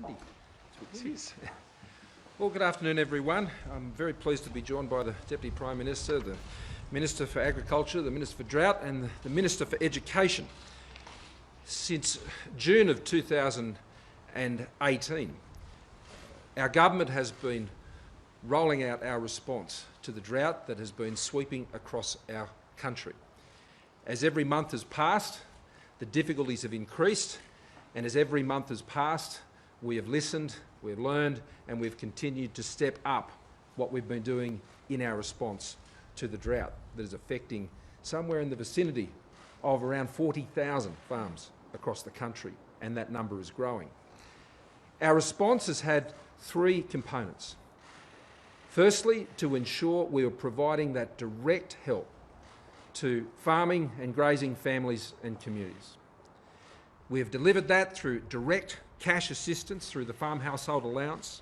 windy. It is. Well, good afternoon, everyone. I'm very pleased to be joined by the Deputy Prime Minister, the Minister for Agriculture, the Minister for Drought and the Minister for Education. Since June of 2018, our government has been rolling out our response to the drought that has been sweeping across our country. As every month has passed, the difficulties have increased, and as every month has passed, we have listened, we've learned, and we've continued to step up what we've been doing in our response to the drought that is affecting somewhere in the vicinity of around 40,000 farms across the country, and that number is growing. Our response has had three components. Firstly, to ensure we are providing that direct help to farming and grazing families and communities. We have delivered that through direct cash assistance through the Farm Household Allowance.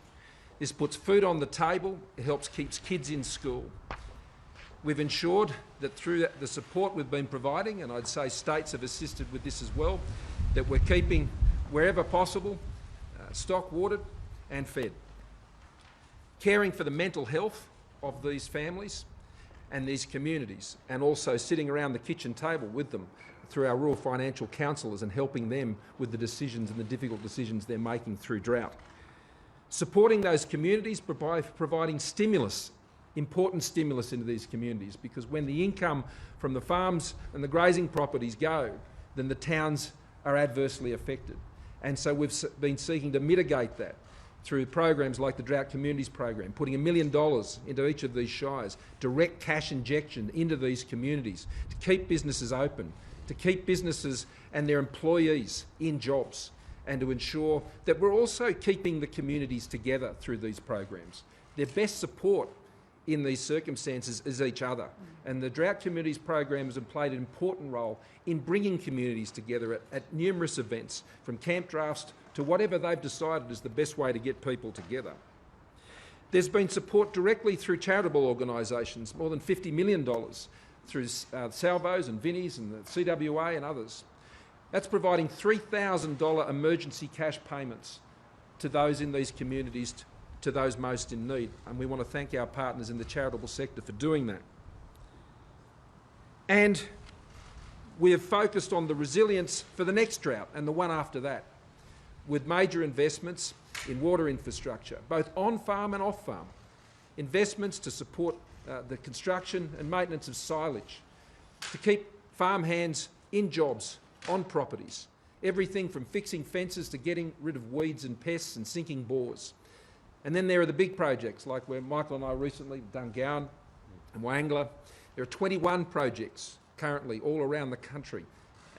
This puts food on the table, it helps keep kids in school. We've ensured that through the support we've been providing, and I'd say states have assisted with this as well, that we're keeping, wherever possible, stock watered and fed. Caring for the mental health of these families and these communities, and also sitting around the kitchen table with them through our rural financial counsellors and helping them with the decisions and the difficult decisions they're making through drought. Supporting those communities, providing stimulus, important stimulus into these communities, because when the income from the farms and the grazing properties go, then the towns are adversely affected. And so we've been seeking to mitigate that through programs like the Drought Communities Program, putting $1 million into each of these shires, direct cash injection into these communities to keep businesses open, to keep businesses and their employees in jobs, and to ensure that we're also keeping the communities together through these programs. Their best support in these circumstances is each other, and the Drought Communities Program has played an important role in bringing communities together at numerous events, from camp drafts to whatever they've decided is the best way to get people together. There's been support directly through charitable organisations, more than $50 million through Salvos and Vinnies and the CWA and others. That's providing $3,000 emergency cash payments to those in these communities, to those most in need. And we want to thank our partners in the charitable sector for doing that. And we have focused on the resilience for the next drought and the one after that, with major investments in water infrastructure, both on-farm and off-farm. Investments to support the construction and maintenance of silage, to keep farm hands in jobs, on properties. Everything from fixing fences to getting rid of weeds and pests and sinking bores. And then there are the big projects, like where Michael and I recently, Dungowan and Wangla. There are 21 projects currently all around the country,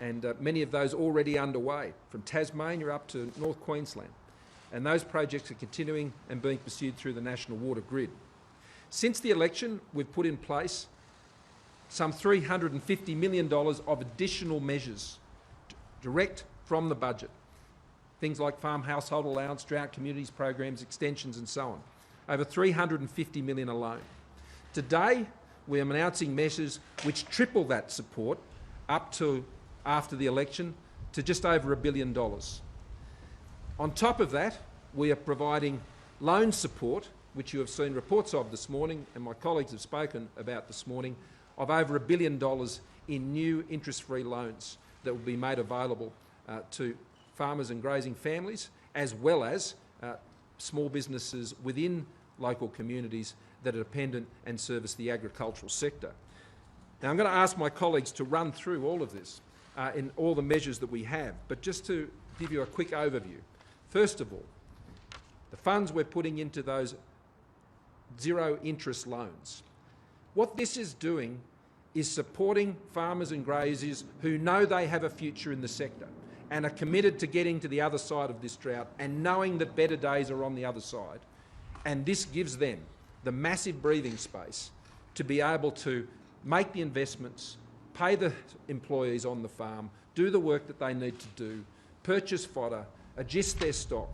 and many of those already underway, from Tasmania up to North Queensland. And those projects are continuing and being pursued through the National Water Grid. Since the election, we've put in place some $350 million of additional measures, direct from the budget. Things like Farm Household Allowance, Drought Communities Programs, extensions and so on. Over $350 million alone. Today, we are announcing measures which triple that support up to after the election to just over $1 billion. On top of that, we are providing loan support, which you have seen reports of this morning, and my colleagues have spoken about this morning, of over $1 billion in new interest-free loans that will be made available to farmers and grazing families, as well as small businesses within local communities that are dependent and service the agricultural sector. Now, I'm going to ask my colleagues to run through all of this in all the measures that we have, but just to give you a quick overview. First of all, the funds we're putting into those zero interest loans. What this is doing is supporting farmers and graziers who know they have a future in the sector and are committed to getting to the other side of this drought and knowing that better days are on the other side. And this gives them the massive breathing space to be able to make the investments, pay the employees on the farm, do the work that they need to do, purchase fodder, adjust their stock,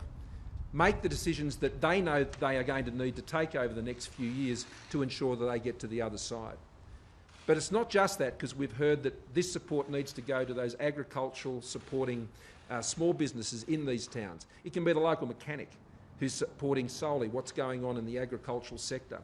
make the decisions that they know they are going to need to take over the next few years to ensure that they get to the other side. But it's not just that, because we've heard that this support needs to go to those agricultural supporting small businesses in these towns. It can be the local mechanic who's supporting solely what's going on in the agricultural sector.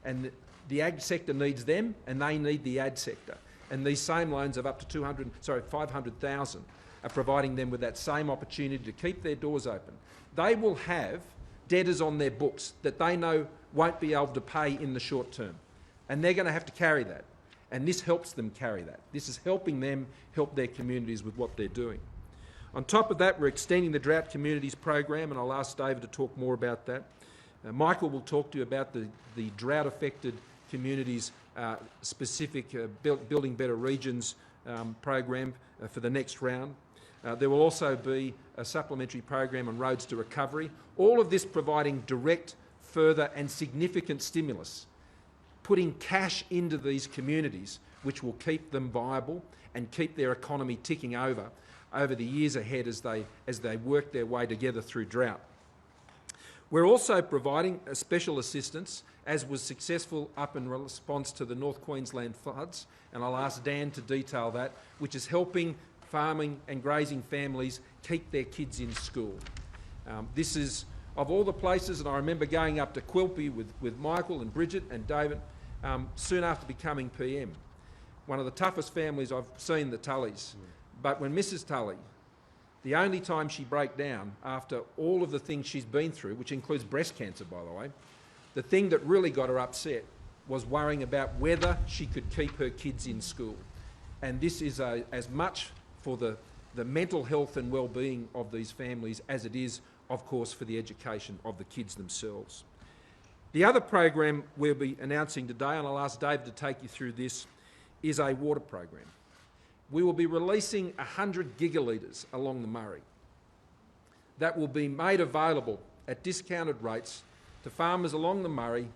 And the ag sector needs them, and they need the ag sector. And these same loans of up to 500,000 are providing them with that same opportunity to keep their doors open. They will have debtors on their books that they know won't be able to pay in the short term. And they're going to have to carry that. And this helps them carry that. This is helping them help their communities with what they're doing. On top of that, we're extending the Drought Communities program, and I'll ask David to talk more about that. Michael will talk to you about the drought-affected communities specific Building Better Regions program for the next round. There will also be a supplementary program on roads to recovery. All of this providing direct, further and significant stimulus, putting cash into these communities which will keep them viable and keep their economy ticking over the years ahead as they work their way together through drought. We're also providing a special assistance, as was successful up in response to the North Queensland floods, and I'll ask Dan to detail that, which is helping farming and grazing families keep their kids in school. This is, of all the places, and I remember going up to Quilpie with Michael and Bridget and David soon after becoming PM. One of the toughest families I've seen, the Tullys. But when Mrs. Tully, the only time she broke down after all of the things she's been through, which includes breast cancer, by the way, the thing that really got her upset was worrying about whether she could keep her kids in school. And this is as much for the mental health and well-being of these families as it is, of course, for the education of the kids themselves. The other program we'll be announcing today, and I'll ask David to take you through this, is a water program. We will be releasing 100 gigalitres along the Murray that will be made available at discounted rates to farmers along the Murray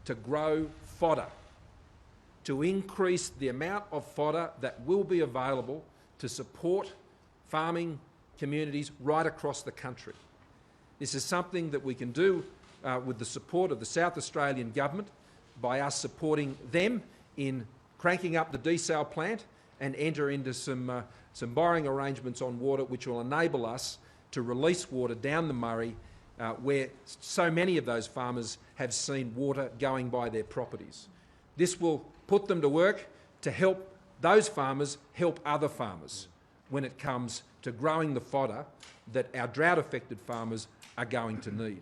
to grow fodder, to increase the amount of fodder that will be available to support farming communities right across the country. This is something that we can do with the support of the South Australian Government by us supporting them in cranking up the desal plant and enter into some borrowing arrangements on water which will enable us to release water down the Murray where so many of those farmers have seen water going by their properties. This will put them to work to help those farmers help other farmers when it comes to growing the fodder that our drought-affected farmers are going to need.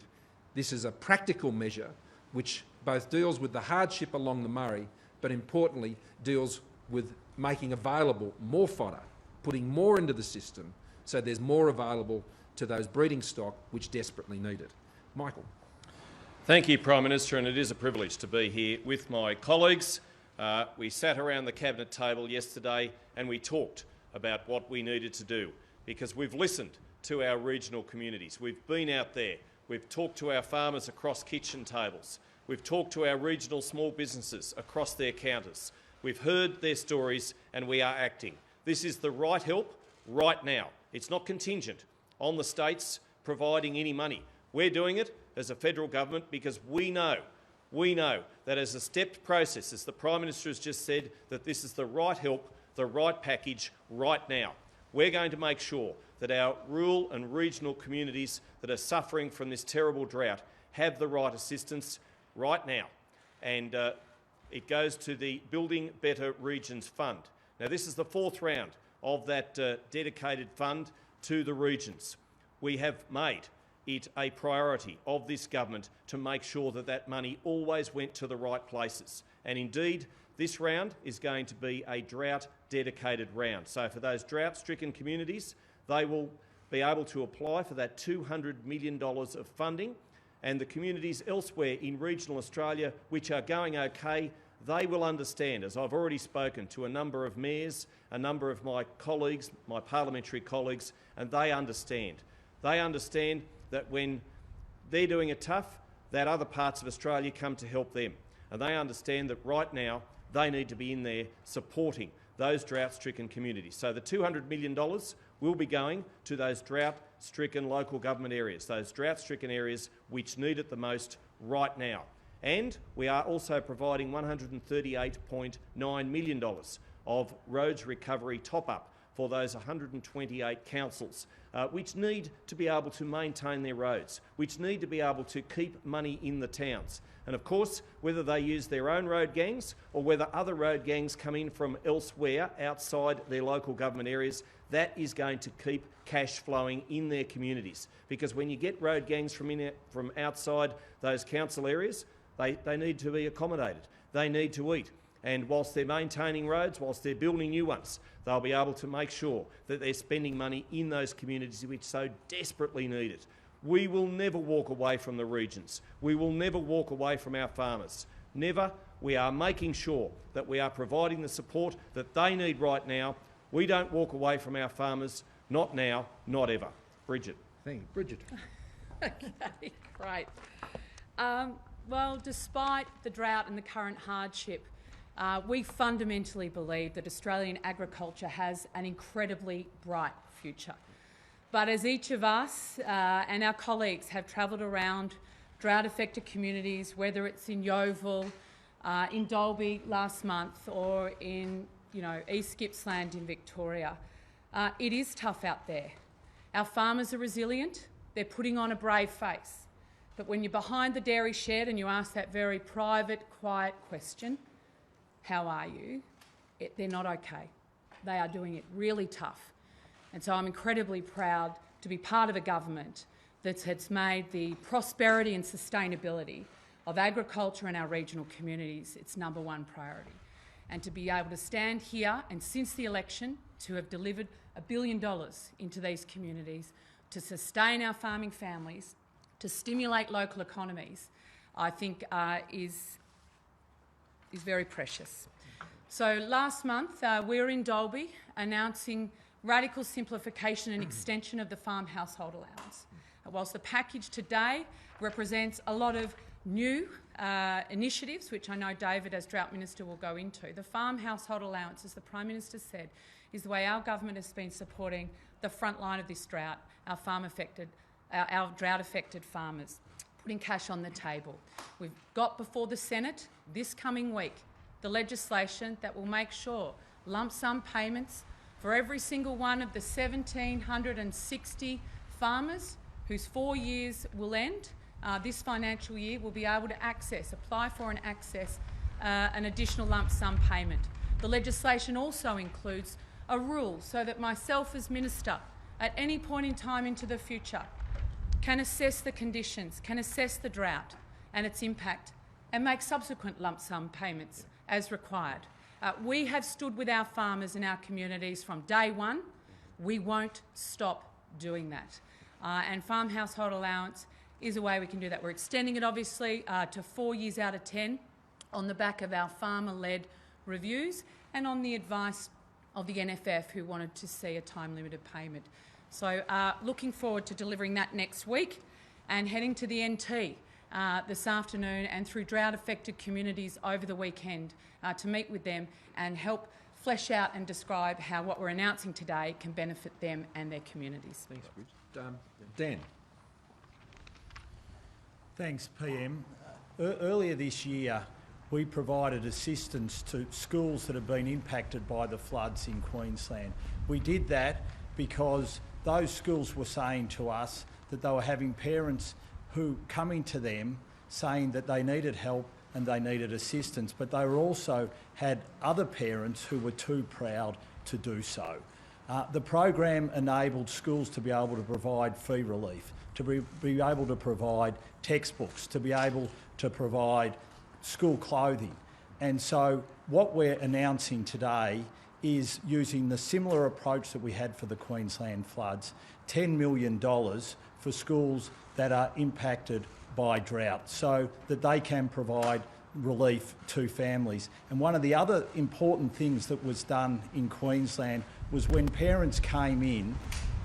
This is a practical measure which both deals with the hardship along the Murray, but importantly deals with making available more fodder, putting more into the system so there's more available to those breeding stock which desperately need it. Michael. Thank you, Prime Minister, and it is a privilege to be here with my colleagues. We sat around the Cabinet table yesterday and we talked about what we needed to do because we've listened to our regional communities. We've been out there. We've talked to our farmers across kitchen tables. We've talked to our regional small businesses across their counters. We've heard their stories and we are acting. This is the right help right now. It's not contingent on the states providing any money. We're doing it as a federal government because we know that as a stepped process, as the Prime Minister has just said, that this is the right help, the right package right now. We're going to make sure that our rural and regional communities that are suffering from this terrible drought have the right assistance right now. And it goes to the Building Better Regions Fund. Now, this is the fourth round of that dedicated fund to the regions. We have made it a priority of this government to make sure that that money always went to the right places. And indeed, this round is going to be a drought-dedicated round. So for those drought-stricken communities, they will be able to apply for that $200 million of funding, and the communities elsewhere in regional Australia which are going okay, they will understand, as I've already spoken to a number of mayors, a number of my colleagues, my parliamentary colleagues, and they understand. They understand that when they're doing it tough, that other parts of Australia come to help them. And they understand that right now they need to be in there supporting those drought-stricken communities. So the $200 million will be going to those drought-stricken local government areas, those drought-stricken areas which need it the most right now. And we are also providing $138.9 million of roads recovery top-up for those 128 councils, which need to be able to maintain their roads, which need to be able to keep money in the towns. And of course, whether they use their own road gangs or whether other road gangs come in from elsewhere outside their local government areas, that is going to keep cash flowing in their communities. Because when you get road gangs from outside those council areas, they need to be accommodated. They need to eat. And whilst they're maintaining roads, whilst they're building new ones, they'll be able to make sure that they're spending money in those communities which so desperately need it. We will never walk away from the regions. We will never walk away from our farmers. Never. We are making sure that we are providing the support that they need right now. We don't walk away from our farmers, not now, not ever. Bridget. Thank you. Bridget. Okay, great. Well, despite the drought and the current hardship, we fundamentally believe that Australian agriculture has an incredibly bright future. But as each of us and our colleagues have travelled around drought-affected communities, whether it's in Yeovil, in Dalby last month, or in East Gippsland in Victoria, it is tough out there. Our farmers are resilient. They're putting on a brave face. But when you're behind the dairy shed and you ask that very private, quiet question, how are you? They're not okay. They are doing it really tough. And so I'm incredibly proud to be part of a government that has made the prosperity and sustainability of agriculture in our regional communities its number one priority. And to be able to stand here and since the election to have delivered $1 billion into these communities to sustain our farming families, to stimulate local economies, I think is very precious. So last month we were in Dalby announcing radical simplification and extension of the farm household allowance. Whilst the package today represents a lot of new initiatives, which I know David as Drought Minister will go into, the farm household allowance, as the Prime Minister said, is the way our government has been supporting the front line of this drought, our drought-affected farmers, putting cash on the table. We've got before the Senate this coming week the legislation that will make sure lump sum payments for every single one of the 1,760 farmers whose 4 years will end this financial year will be able to apply for and access an additional lump sum payment. The legislation also includes a rule so that myself as Minister at any point in time into the future can assess the conditions, can assess the drought and its impact and make subsequent lump sum payments as required. We have stood with our farmers in our communities from day one. We won't stop doing that. And farm household allowance is a way we can do that. We're extending it obviously to 4 years out of 10 on the back of our farmer-led reviews and on the advice of the NFF who wanted to see a time-limited payment. So looking forward to delivering that next week and heading to the NT this afternoon and through drought-affected communities over the weekend to meet with them and help flesh out and describe how what we're announcing today can benefit them and their communities. Thanks, Bridget. Dan. Thanks, PM. Earlier this year, we provided assistance to schools that have been impacted by the floods in Queensland. We did that because those schools were saying to us that they were having parents who coming to them saying that they needed help and they needed assistance, but they were also had other parents who were too proud to do so. The program enabled schools to be able to provide fee relief, to be able to provide textbooks, to be able to provide school clothing. And so what we're announcing today is using the similar approach that we had for the Queensland floods, $10 million for schools that are impacted by drought so that they can provide relief to families. And one of the other important things that was done in Queensland was when parents came in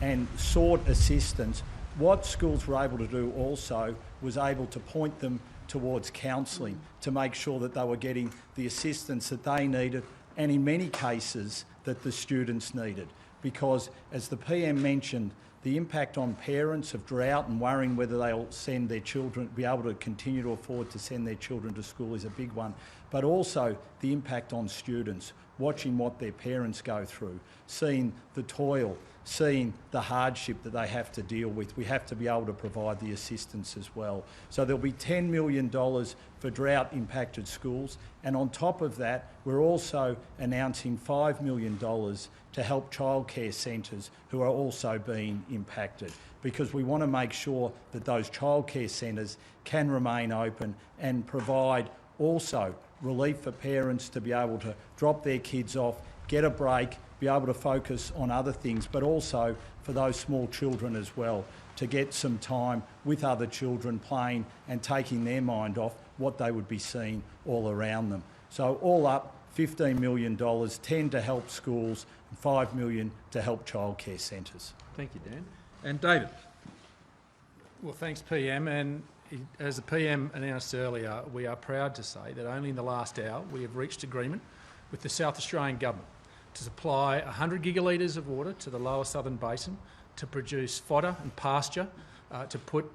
and sought assistance, what schools were able to do also was able to point them towards counselling to make sure that they were getting the assistance that they needed and in many cases that the students needed. Because as the PM mentioned, the impact on parents of drought and worrying whether they'll send their children, be able to continue to afford to send their children to school is a big one. But also the impact on students. watching what their parents go through, seeing the toil, seeing the hardship that they have to deal with. We have to be able to provide the assistance as well. So there'll be $10 million for drought-impacted schools, and on top of that, we're also announcing $5 million to help childcare centres who are also being impacted, because we want to make sure that those childcare centres can remain open and provide also relief for parents to be able to drop their kids off, get a break, be able to focus on other things, but also for those small children as well, to get some time with other children playing and taking their mind off what they would be seeing all around them. So all up, $15 million, 10 to help schools, and $5 million to help childcare centres. Thank you, Dan. And David. Well, thanks, PM. And as the PM announced earlier, we are proud to say that only in the last hour we have reached agreement with the South Australian Government to supply 100 gigalitres of water to the lower southern basin to produce fodder and pasture, to put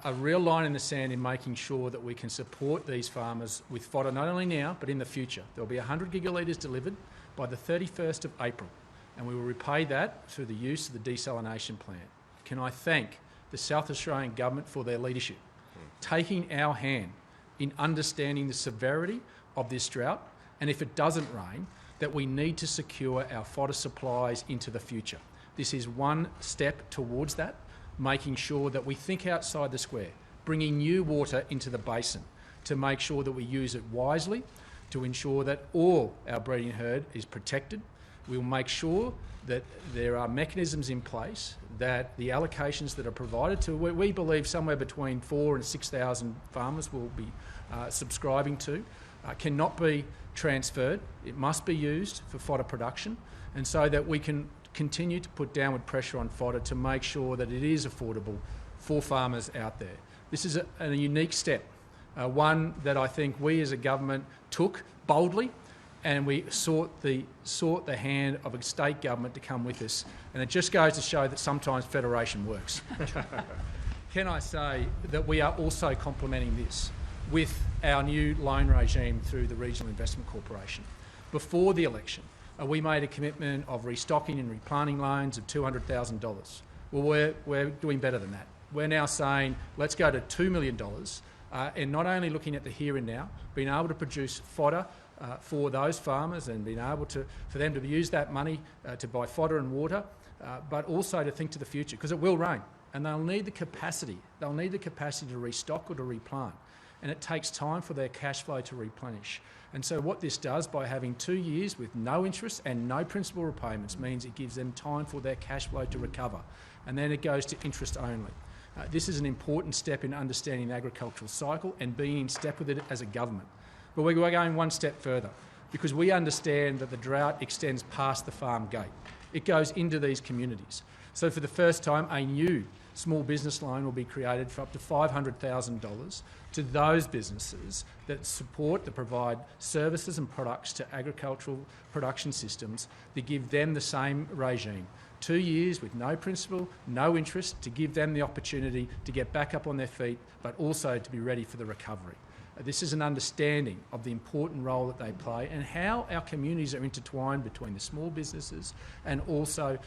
a real line in the sand in making sure that we can support these farmers with fodder not only now but in the future. There will be 100 gigalitres delivered by the 31st of April, and we will repay that through the use of the desalination plant. Can I thank the South Australian Government for their leadership, taking our hand in understanding the severity of this drought, and if it doesn't rain, that we need to secure our fodder supplies into the future. This is one step towards that, making sure that we think outside the square, bringing new water into the basin to make sure that we use it wisely, to ensure that all our breeding herd is protected. We'll make sure that there are mechanisms in place, that the allocations that are provided to, we believe somewhere between 4,000 and 6,000 farmers will be subscribing to, cannot be transferred. It must be used for fodder production, and so that we can continue to put downward pressure on fodder to make sure that it is affordable for farmers out there. This is a unique step, one that I think we as a government took boldly, and we sought the hand of a state government to come with us. And it just goes to show that sometimes federation works. Can I say that we are also complementing this with our new loan regime through the Regional Investment Corporation. Before the election, we made a commitment of restocking and replanting loans of $200,000. Well, we're doing better than that. We're now saying, let's go to $2 million, and not only looking at the here and now, being able to produce fodder for those farmers and being able for them to use that money to buy fodder and water, but also to think to the future, because it will rain and they'll need the capacity. They'll need the capacity to restock or to replant, and it takes time for their cash flow to replenish. And so what this does, by having 2 years with no interest and no principal repayments, means it gives them time for their cash flow to recover, and then it goes to interest only. This is an important step in understanding the agricultural cycle and being in step with it as a government. But we're going one step further, because we understand that the drought extends past the farm gate. It goes into these communities. So for the first time, a new small business loan will be created for up to $500,000 to those businesses that support, that provide services and products to agricultural production systems, that give them the same regime. 2 years with no principal, no interest, to give them the opportunity to get back up on their feet, but also to be ready for the recovery. This is an understanding of the important role that they play and how our communities are intertwined between the small businesses and also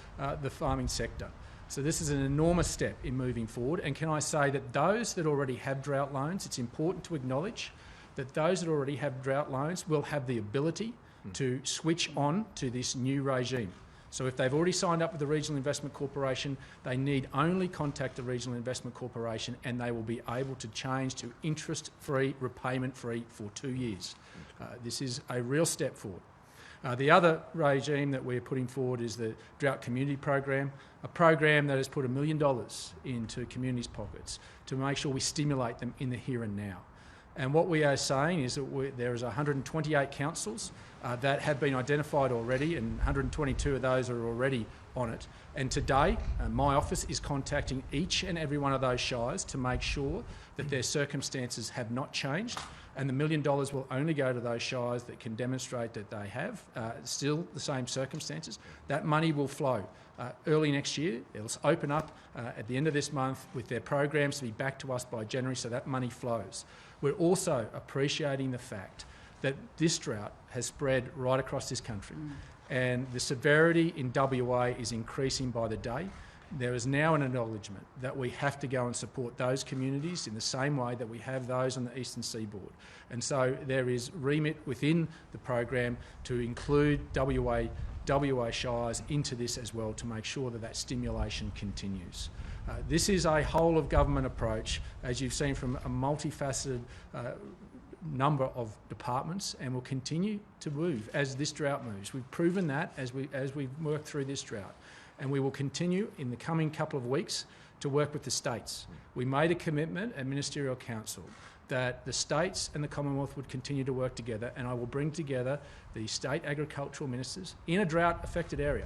the farming sector. So this is an enormous step in moving forward. And can I say that those that already have drought loans, it's important to acknowledge that those that already have drought loans will have the ability to switch on to this new regime. So if they've already signed up with the Regional Investment Corporation, they need only contact the Regional Investment Corporation and they will be able to change to interest-free, repayment-free for 2 years. This is a real step forward. The other regime that we're putting forward is the Drought Community Program, a program that has put $1 million into communities' pockets to make sure we stimulate them in the here and now. And what we are saying is that there is 128 councils that have been identified already, and 122 of those are already on it. And today, my office is contacting each and every one of those shires to make sure that their circumstances have not changed, and the $1 million will only go to those shires that can demonstrate that they have still the same circumstances. That money will flow early next year. It'll open up at the end of this month with their programs to be back to us by January, so that money flows. We're also appreciating the fact that this drought has spread right across this country. And the severity in WA is increasing by the day. There is now an acknowledgement that we have to go and support those communities in the same way that we have those on the eastern seaboard. And so there is remit within the program to include WA Shires into this as well, to make sure that that stimulation continues. This is a whole of government approach, as you've seen from a multifaceted number of departments, and will continue to move as this drought moves. We've proven that as we work through this drought, and we will continue in the coming couple of weeks to work with the states. We made a commitment at Ministerial Council that the states and the Commonwealth would continue to work together, and I will bring together the state agricultural ministers in a drought affected area,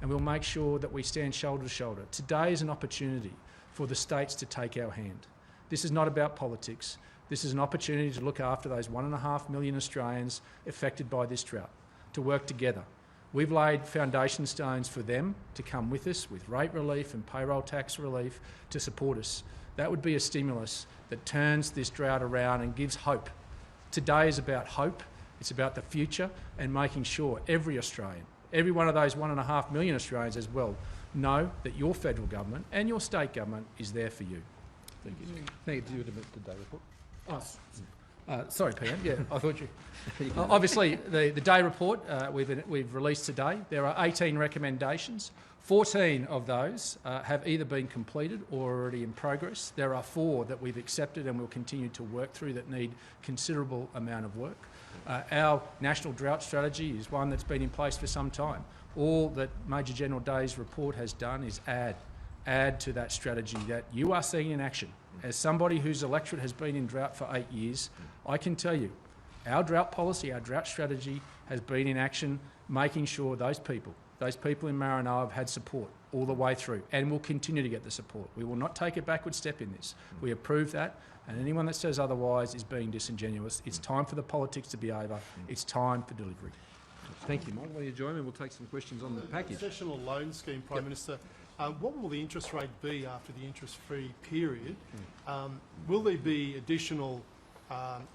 and we'll make sure that we stand shoulder to shoulder. Today is an opportunity for the states to take our hand. This is not about politics. This is an opportunity to look after those 1.5 million Australians affected by this drought, to work together. We've laid foundation stones for them to come with us with rate relief and payroll tax relief to support us. That would be a stimulus that turns this drought around and gives hope. Today is about hope. It's about the future and making sure every Australian, every one of those 1.5 million Australians as well, know that your federal government and your state government is there for you. Thank you. Thank you. Do you admit the day report? Sorry, PM. Yeah, I thought you. Obviously, the day report we've released today. There are 18 recommendations. 14 of those have either been completed or already in progress. There are 4 that we've accepted and will continue to work through that need considerable amount of work. Our national drought strategy is one that's been in place for some time. All that Major General Day's report has done is add to that strategy that you are seeing in action. As somebody whose electorate has been in drought for 8 years, I can tell you our drought policy, our drought strategy has been in action, making sure those people in Maranoa have had support all the way through and will continue to get the support. We will not take a backward step in this. We approve that, and anyone that says otherwise is being disingenuous. It's time for the politics to be over. It's time for delivery. Thank you, Mike. Will you join me? We'll take some questions on the package. The concessional loan scheme, Prime Minister, what will the interest rate be after the interest-free period? Will there be additional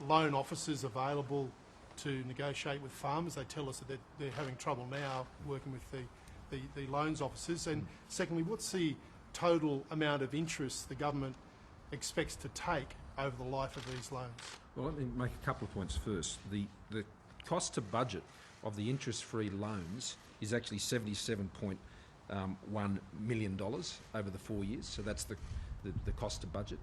loan officers available to negotiate with farmers? They tell us that they're having trouble now working with the loans officers. And secondly, what's the total amount of interest the government expects to take over the life of these loans? Well, let me make a couple of points first. The cost to budget of the interest-free loans is actually $77.1 million over the 4 years, so that's the cost to budget.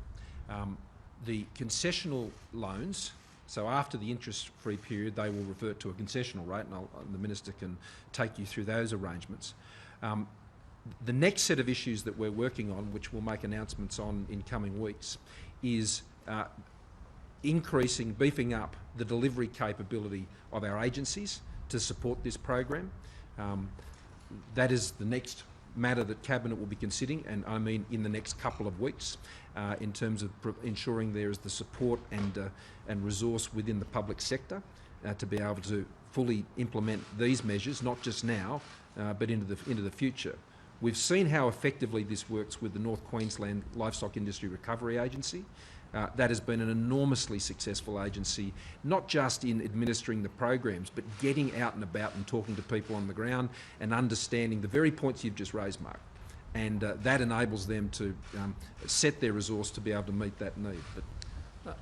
The concessional loans, so after the interest-free period, they will revert to a concessional rate, and the Minister can take you through those arrangements. The next set of issues that we're working on, which we'll make announcements on in coming weeks, is beefing up the delivery capability of our agencies to support this program. That is the next matter that Cabinet will be considering, and I mean in the next couple of weeks, in terms of ensuring there is the support and resource within the public sector to be able to fully implement these measures, not just now, but into the future. We've seen how effectively this works with the North Queensland Livestock Industry Recovery Agency. That has been an enormously successful agency, not just in administering the programs, but getting out and about and talking to people on the ground and understanding the very points you've just raised, Mark. And that enables them to set their resource to be able to meet that need.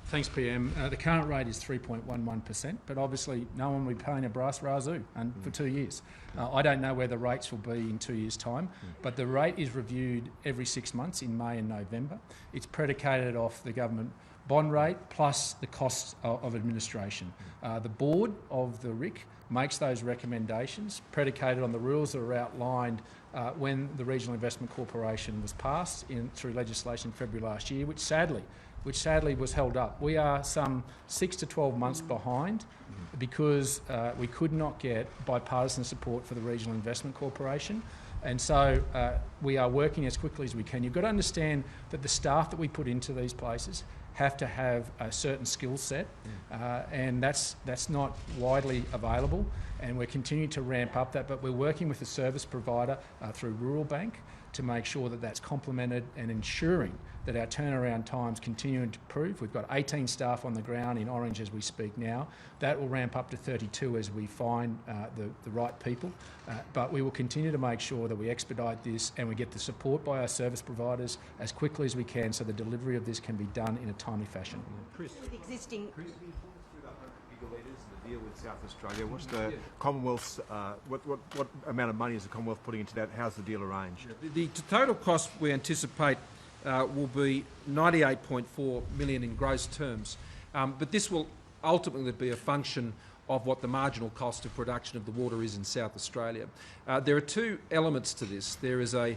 Thanks, PM. The current rate is 3.11%, but obviously no one will be paying a brass razoo for 2 years. I don't know where the rates will be in 2 years' time, but the rate is reviewed every 6 months in May and November. It's predicated off the government bond rate plus the costs of administration. The board of the RIC makes those recommendations predicated on the rules that are outlined when the Regional Investment Corporation was passed through legislation in February last year, which sadly was held up. We are some 6 to 12 months behind because we could not get bipartisan support for the Regional Investment Corporation. And so we are working as quickly as we can. You've got to understand that the staff that we put into these places have to have a certain skill set, and that's not widely available, and we're continuing to ramp up that, but we're working with the service provider through Rural Bank to make sure that that's complemented and ensuring that our turnaround times continue to improve. We've got 18 staff on the ground in Orange as we speak now. That will ramp up to 32 as we find the right people. But we will continue to make sure that we expedite this and we get the support by our service providers as quickly as we can so the delivery of this can be done in a timely fashion. Chris. With existing... Chris, can you talk us through the 100 gigalitres and the deal with South Australia? What's the Commonwealth's, what amount of money is the Commonwealth putting into that? How's the deal arranged? The total cost we anticipate will be $98.4 million in gross terms, but this will ultimately be a function of what the marginal cost of production of the water is in South Australia. There are two elements to this. There is an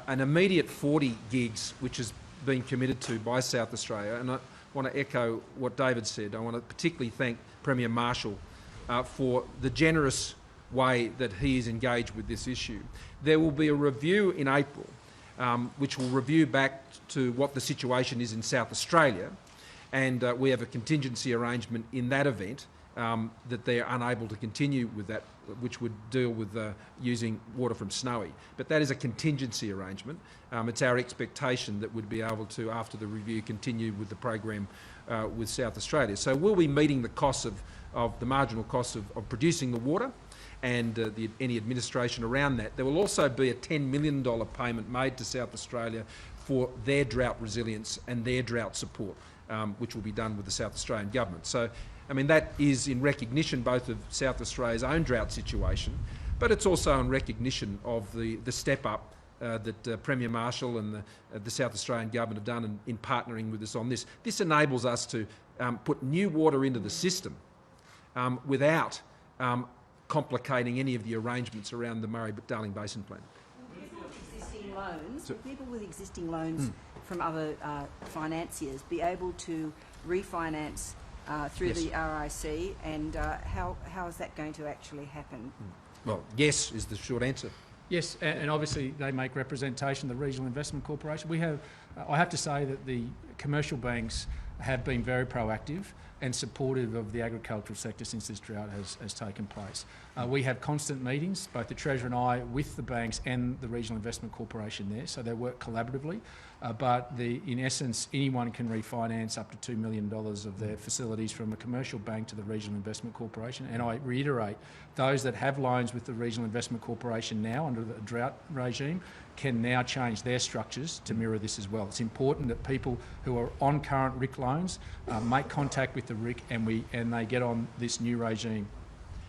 immediate 40 gigs which has been committed to by South Australia, and I want to echo what David said. I want to particularly thank Premier Marshall for the generous way that he is engaged with this issue. There will be a review in April which will review back to what the situation is in South Australia, and we have a contingency arrangement in that event that they're unable to continue with that, which would deal with using water from Snowy. But that is a contingency arrangement. It's our expectation that we'd be able to, after the review, continue with the program with South Australia. So we'll be meeting the costs of the marginal costs of producing the water and any administration around that. There will also be a $10 million payment made to South Australia for their drought resilience and their drought support, which will be done with the South Australian government. So, I mean, that is in recognition both of South Australia's own drought situation, but it's also in recognition of the step up that Premier Marshall and the South Australian government have done in partnering with us on this. This enables us to put new water into the system without complicating any of the arrangements around the Murray-Darling Basin Plan. People with existing loans from other financiers be able to refinance through the RIC, and how is that going to actually happen? Well, yes is the short answer. Yes, and obviously they make representation of the Regional Investment Corporation. We have, I have to say that the commercial banks have been very proactive and supportive of the agricultural sector since this drought has taken place. We have constant meetings, both the Treasurer and I, with the banks and the Regional Investment Corporation there, so they work collaboratively. But in essence, anyone can refinance up to $2 million of their facilities from a commercial bank to the Regional Investment Corporation. And I reiterate, those that have loans with the Regional Investment Corporation now under the drought regime can now change their structures to mirror this as well. It's important that people who are on current RIC loans make contact with the RIC and they get on this new regime.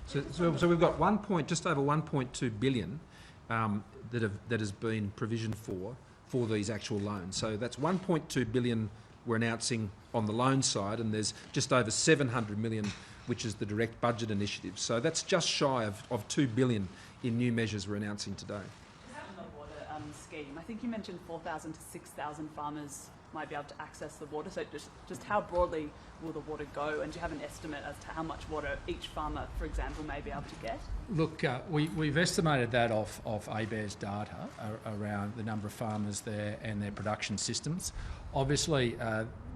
So we've got just over 1.2 billion that has been provisioned for these actual loans. So that's 1.2 billion we're announcing on the loan side, and there's just over 700 million which is the direct budget initiative. So that's just shy of 2 billion in new measures we're announcing today. On the water scheme, I think you mentioned 4,000 to 6,000 farmers might be able to access the water. So just how broadly will the water go, and do you have an estimate as to how much water each farmer, for example, may be able to get? Look, we've estimated that off ABARES data around the number of farmers there and their production systems. Obviously,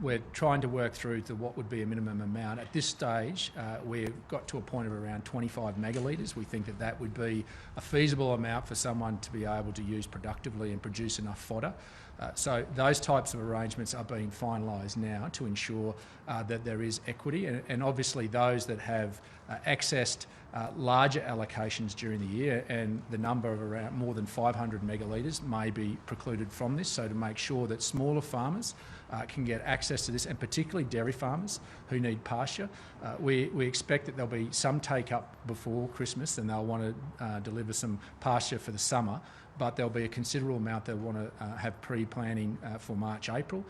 we're trying to work through to what would be a minimum amount. At this stage, we've got to a point of around 25 megalitres. We think that would be a feasible amount for someone to be able to use productively and produce enough fodder. So those types of arrangements are being finalised now to ensure that there is equity, and obviously those that have accessed larger allocations during the year, and the number of around more than 500 megalitres may be precluded from this, so to make sure that smaller farmers can get access to this, and particularly dairy farmers who need pasture. We expect that there'll be some take-up before Christmas, and they'll want to deliver some pasture for the summer, but there'll be a considerable amount they'll want to have pre-planning for March, April,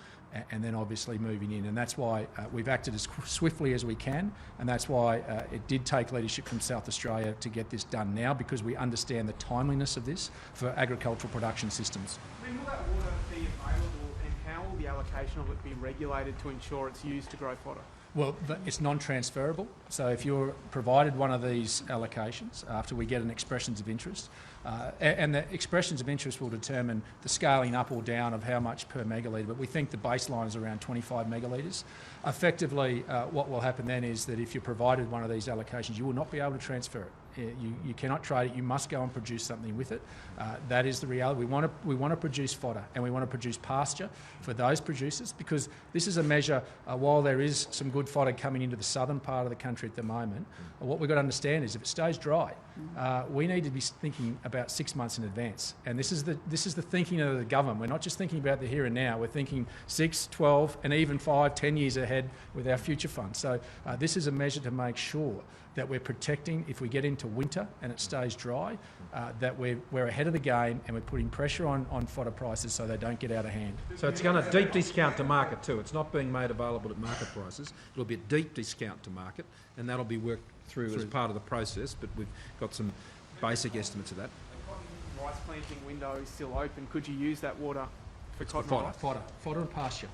and then obviously moving in. And that's why we've acted as swiftly as we can, and that's why it did take leadership from South Australia to get this done now, because we understand the timeliness of this for agricultural production systems. Will that water be available, and how will the allocation of it be regulated to ensure it's used to grow fodder? Well, it's non-transferable. So if you're provided one of these allocations after we get an expressions of interest, and the expressions of interest will determine the scaling up or down of how much per megalitre, but we think the baseline is around 25 megalitres. Effectively, what will happen then is that if you're provided one of these allocations, you will not be able to transfer it. You cannot trade it. You must go and produce something with it. That is the reality. We want to produce fodder, and we want to produce pasture for those producers, because this is a measure. While there is some good fodder coming into the southern part of the country at the moment, what we've got to understand is if it stays dry, we need to be thinking about 6 months in advance. And this is the thinking of the government. We're not just thinking about the here and now. We're thinking 6, 12, and even 5, 10 years ahead with our future funds. So this is a measure to make sure that we're protecting, if we get into winter and it stays dry, that we're ahead of the game, and we're putting pressure on fodder prices so they don't get out of hand. So it's going to deep discount to market too. It's not being made available at market prices. It'll be a deep discount to market, and that'll be worked through as part of the process, but we've got some basic estimates of that. The rice planting window is still open. Could you use that water for cotton? Fodder and pasture.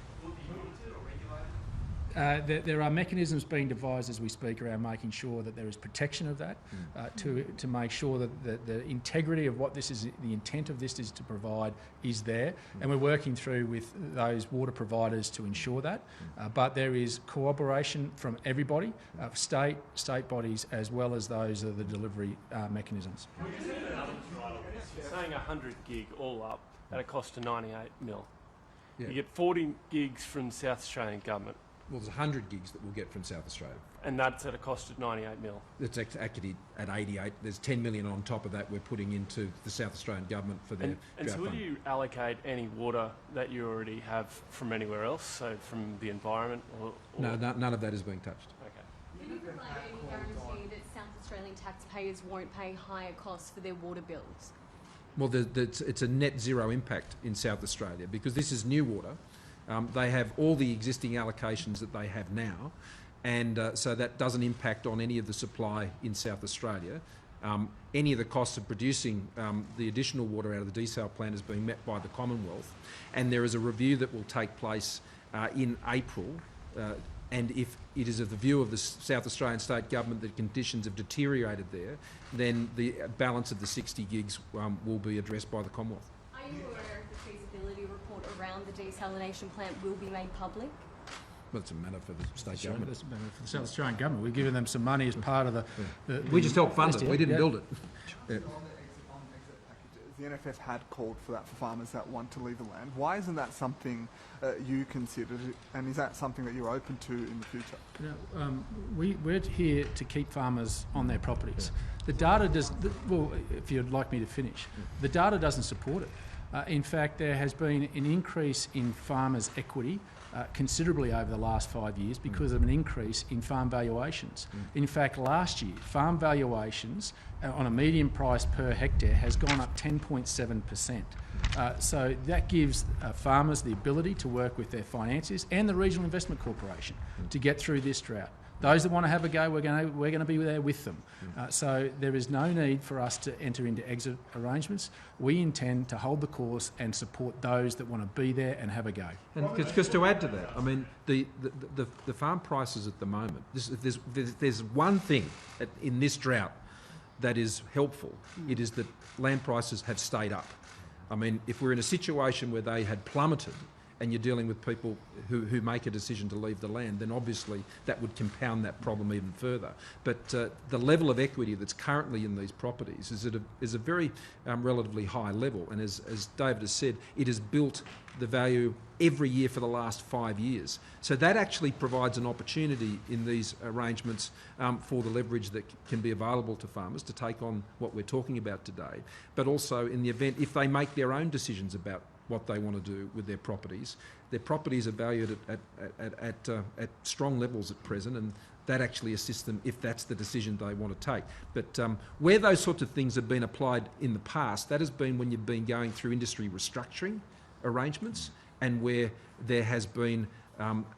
There are mechanisms being devised as we speak around making sure that there is protection of that, to make sure that the integrity of what this is, the intent of this is to provide, is there, and we're working through with those water providers to ensure that. But there is cooperation from everybody, state bodies, as well as those of the delivery mechanisms. You're saying 100 gig all up at a cost of 98 mil. Yeah. You get 40 gigs from the South Australian government. Well, there's 100 gigs that we'll get from South Australia. And that's at a cost of 98 mil. It's actually at 88. There's 10 million on top of that we're putting into the South Australian government for their And so will you allocate any water that you already have from anywhere else, so from the environment? Or No, none of that is being touched. Okay. Will you provide any guarantee that South Australian taxpayers won't pay higher costs for their water bills? Well, it's a net zero impact in South Australia because this is new water. They have all the existing allocations that they have now, and so that doesn't impact on any of the supply in South Australia. Any of the costs of producing the additional water out of the desal plant is being met by the Commonwealth, and there is a review that will take place in April, and if it is of the view of the South Australian State Government that conditions have deteriorated there, then the balance of the 60 gigs will be addressed by the Commonwealth. Are you aware of the feasibility report around the desalination plant will be made public? Well, it's a matter for the state government. It's a matter for the South Australian government. We've given them some money as part of we just helped fund it. We didn't build it. Yeah. The NFF had called for that for farmers that want to leave the land. Why isn't that something you considered, and is that something that you're open to in the future? We're here to keep farmers on their properties. The data does, well, if you'd like me to finish, the data doesn't support it. In fact, there has been an increase in farmers' equity considerably over the last 5 years because of an increase in farm valuations. In fact, last year, farm valuations on a median price per hectare has gone up 10.7%. So that gives farmers the ability to work with their financiers and the Regional Investment Corporation to get through this drought. Those that want to have a go, we're going to be there with them. So there is no need for us to enter into exit arrangements. We intend to hold the course and support those that want to be there and have a go. And because to add to that, I mean, the farm prices at the moment, there's one thing in this drought that is helpful, it is that land prices have stayed up. I mean, if we're in a situation where they had plummeted, and you're dealing with people who make a decision to leave the land, then obviously that would compound that problem even further. But the level of equity that's currently in these properties is a very relatively high level. And as David has said, it has built the value every year for the last 5 years. So that actually provides an opportunity in these arrangements for the leverage that can be available to farmers to take on what we're talking about today. But also in the event, if they make their own decisions about what they want to do with their properties are valued at strong levels at present, and that actually assists them if that's the decision they want to take. But where those sorts of things have been applied in the past, that has been when you've been going through industry restructuring arrangements and where there has been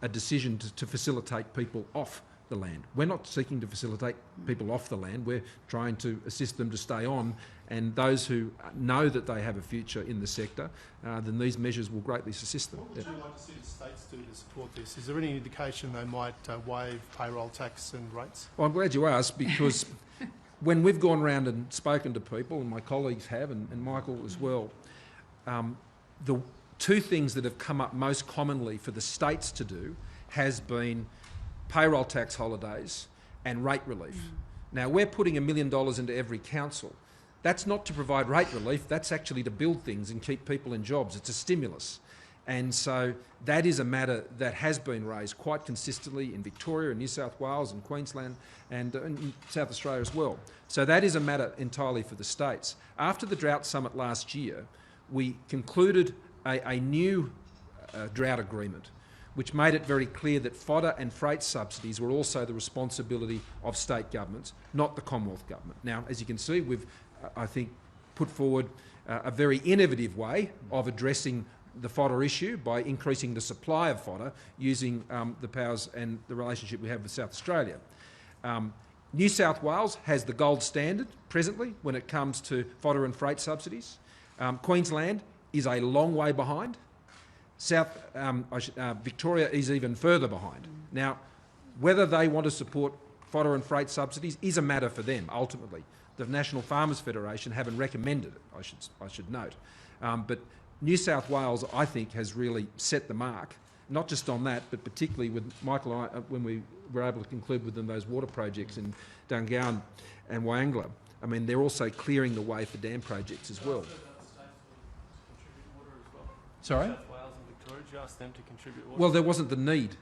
a decision to facilitate people off the land. We're not seeking to facilitate people off the land, we're trying to assist them to stay on, and those who know that they have a future in the sector, then these measures will greatly assist them. What would you like to see the states do to support this? Is there any indication they might waive payroll tax and rates? Well, I'm glad you asked, because when we've gone around and spoken to people, and my colleagues have, and Michael as well, the two things that have come up most commonly for the states to do has been payroll tax holidays and rate relief. Now, we're putting $1 million into every council. That's not to provide rate relief, that's actually to build things and keep people in jobs. It's a stimulus. And so that is a matter that has been raised quite consistently in Victoria and New South Wales and Queensland and in South Australia as well. So that is a matter entirely for the states. After the drought summit last year, we concluded a new drought agreement which made it very clear that fodder and freight subsidies were also the responsibility of state governments, not the Commonwealth Government. Now, as you can see, we've, I think, put forward a very innovative way of addressing the fodder issue by increasing the supply of fodder using the powers and the relationship we have with South Australia. New South Wales has the gold standard presently when it comes to fodder and freight subsidies. Queensland is a long way behind. Victoria is even further behind. Now, whether they want to support fodder and freight subsidies is a matter for them, ultimately. The National Farmers Federation haven't recommended it, I should note. But New South Wales, I think, has really set the mark, not just on that, but particularly with Michael and I, when we were able to conclude with them those water projects in Dungowan and Wyangla. I mean, they're also clearing the way for dam projects as well. Sorry? South Wales and Victoria, did you ask them to contribute water? Well, there wasn't the need.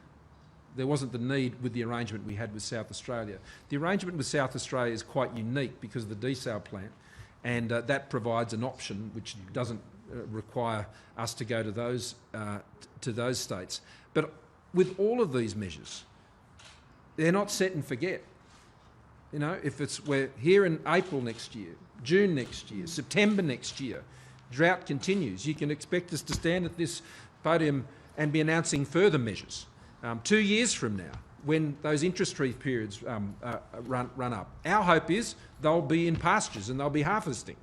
There wasn't the need with the arrangement we had with South Australia. The arrangement with South Australia is quite unique because of the desal plant, and that provides an option which doesn't require us to go to those states. But with all of these measures, they're not set and forget. You know, if we're here in April next year, June next year, September next year, drought continues, you can expect us to stand at this podium and be announcing further measures. 2 years from now, when those interest-free periods run up, our hope is they'll be in pastures and they'll be harvesting.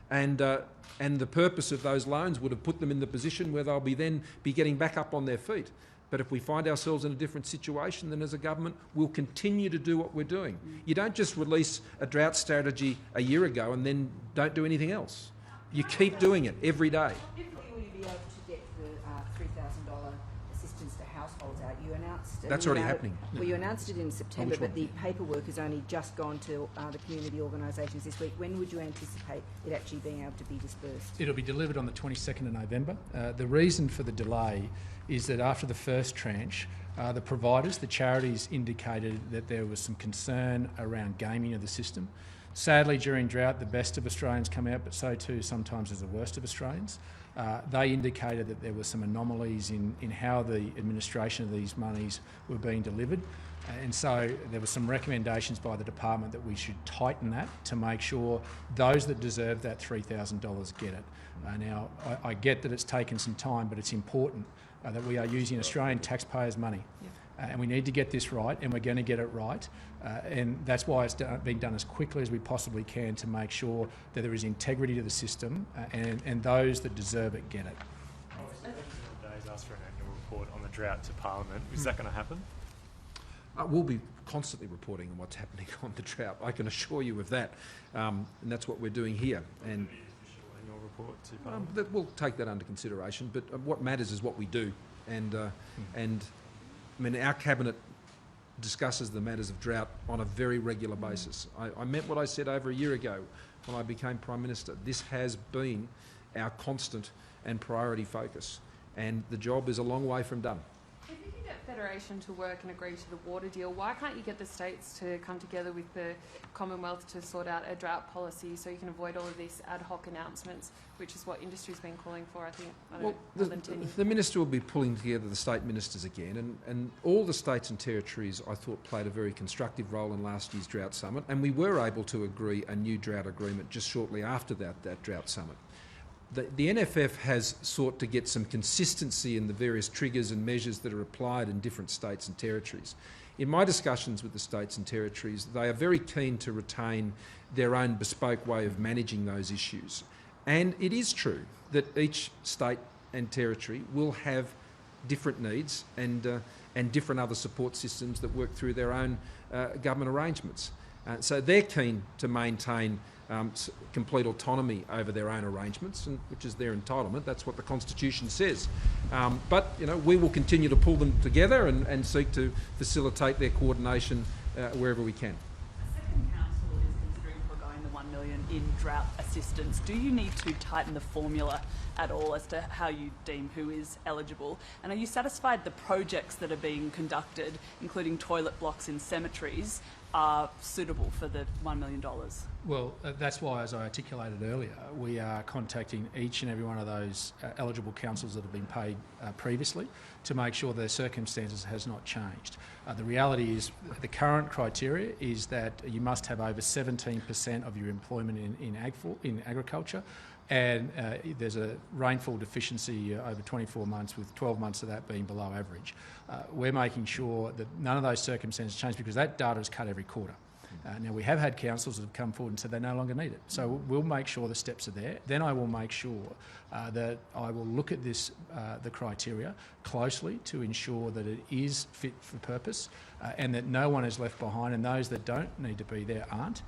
And the purpose of those loans would have put them in the position where they'll then be getting back up on their feet. But if we find ourselves in a different situation, then as a government, we'll continue to do what we're doing. You don't just release a drought strategy a year ago and then don't do anything else. You keep doing it every day. Will you be able to get the $3,000 assistance to households out? You announced... That's already happening. Well, you announced it in September, but the paperwork has only just gone to the community organisations this week. When would you anticipate it actually being able to be dispersed? It'll be delivered on the 22nd of November. The reason for the delay is that after the first tranche, the providers, the charities, indicated that there was some concern around gaming of the system. Sadly, during drought, the best of Australians come out, but so too sometimes as the worst of Australians. They indicated that there were some anomalies in how the administration of these monies were being delivered. And so there were some recommendations by the department that we should tighten that to make sure those that deserve that $3,000 get it. Now, I get that it's taken some time, but it's important that we are using Australian taxpayers' money. Yep. And we need to get this right, and we're going to get it right. And that's why it's being done as quickly as we possibly can to make sure that there is integrity to the system and those that deserve it get it. Days asked for an annual report on the drought to Parliament. Is that going to happen? We'll be constantly reporting on what's happening on the drought. I can assure you of that. And that's what we're doing here. And annual report to Parliament? We'll take that under consideration. But what matters is what we do. And I mean, our cabinet discusses the matters of drought on a very regular basis. I meant what I said over a year ago when I became Prime Minister. This has been our constant and priority focus, and the job is a long way from done. If you can get Federation to work and agree to the water deal, why can't you get the states to come together with the Commonwealth to sort out a drought policy so you can avoid all of these ad hoc announcements, which is what industry's been calling for, I think, more than 10 years. The Minister will be pulling together the state ministers again, and all the states and territories, I thought, played a very constructive role in last year's drought summit, and we were able to agree a new drought agreement just shortly after that drought summit. The NFF has sought to get some consistency in the various triggers and measures that are applied in different states and territories. In my discussions with the states and territories, they are very keen to retain their own bespoke way of managing those issues. And it is true that each state and territory will have different needs and different other support systems that work through their own government arrangements. So they're keen to maintain complete autonomy over their own arrangements, which is their entitlement. That's what the Constitution says. But we will continue to pull them together and seek to facilitate their coordination wherever we can. A second council in drought assistance. Do you need to tighten the formula at all as to how you deem who is eligible? And are you satisfied the projects that are being conducted, including toilet blocks in cemeteries, are suitable for the $1 million? Well, that's why, as I articulated earlier, we are contacting each and every one of those eligible councils that have been paid previously to make sure their circumstances has not changed. The reality is the current criteria is that you must have over 17% of your employment in agriculture, and there's a rainfall deficiency over 24 months, with 12 months of that being below average. We're making sure that none of those circumstances change, because that data is cut every quarter. Now, we have had councils that have come forward and said they no longer need it. So we'll make sure the steps are there. Then I will make sure that I will look at this, the criteria closely to ensure that it is fit for purpose and that no one is left behind, and those that don't need to be there aren't.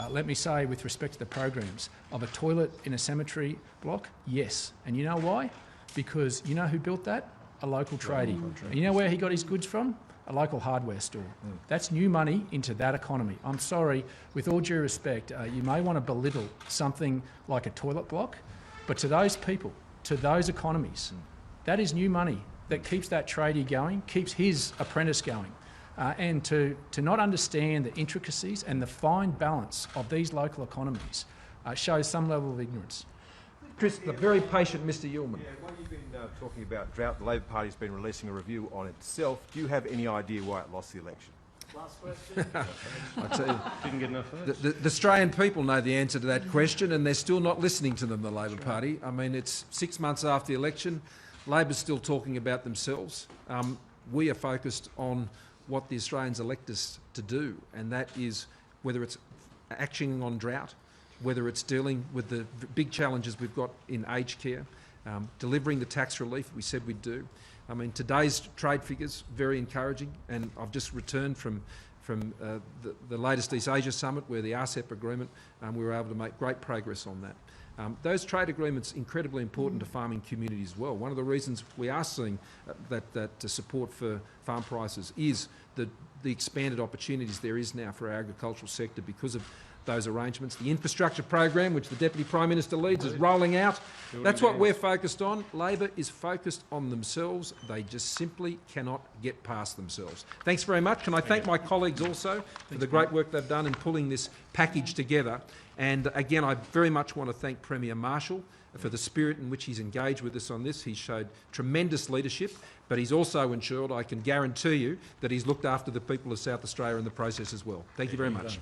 Let me say, with respect to the programs, of a toilet in a cemetery block, yes. And you know why? Because you know who built that? A local tradie. And you know where he got his goods from? A local hardware store. That's new money into that economy. I'm sorry, with all due respect, you may want to belittle something like a toilet block, but to those people, to those economies, that is new money that keeps that tradie going, keeps his apprentice going. And to not understand the intricacies and the fine balance of these local economies shows some level of ignorance. Chris, the very patient Mr. Yulman. Yeah, while you've been talking about drought, the Labor Party's been releasing a review on itself. Do you have any idea why it lost the election? Last question. I tell you, Didn't get enough votes. the Australian people know the answer to that question, and they're still not listening to them, the Labor Party. I mean, it's 6 months after the election. Labor's still talking about themselves. We are focused on what the Australians elect us to do, and that is whether it's actioning on drought, whether it's dealing with the big challenges we've got in aged care, delivering the tax relief we said we'd do. I mean, today's trade figures, very encouraging, and I've just returned from the latest East Asia Summit, where the RCEP agreement, we were able to make great progress on that. Those trade agreements are incredibly important to farming communities as well. One of the reasons we are seeing that support for farm prices is the expanded opportunities there is now for our agricultural sector because of those arrangements. The infrastructure program, which the Deputy Prime Minister leads, is rolling out. That's what we're focused on. Labor is focused on themselves. They just simply cannot get past themselves. Thanks very much. Can I thank my colleagues also for the great work they've done in pulling this package together. And again, I very much want to thank Premier Marshall for the spirit in which he's engaged with us on this. He's showed tremendous leadership, but he's also ensured, I can guarantee you, that he's looked after the people of South Australia in the process as well. Thank you very much.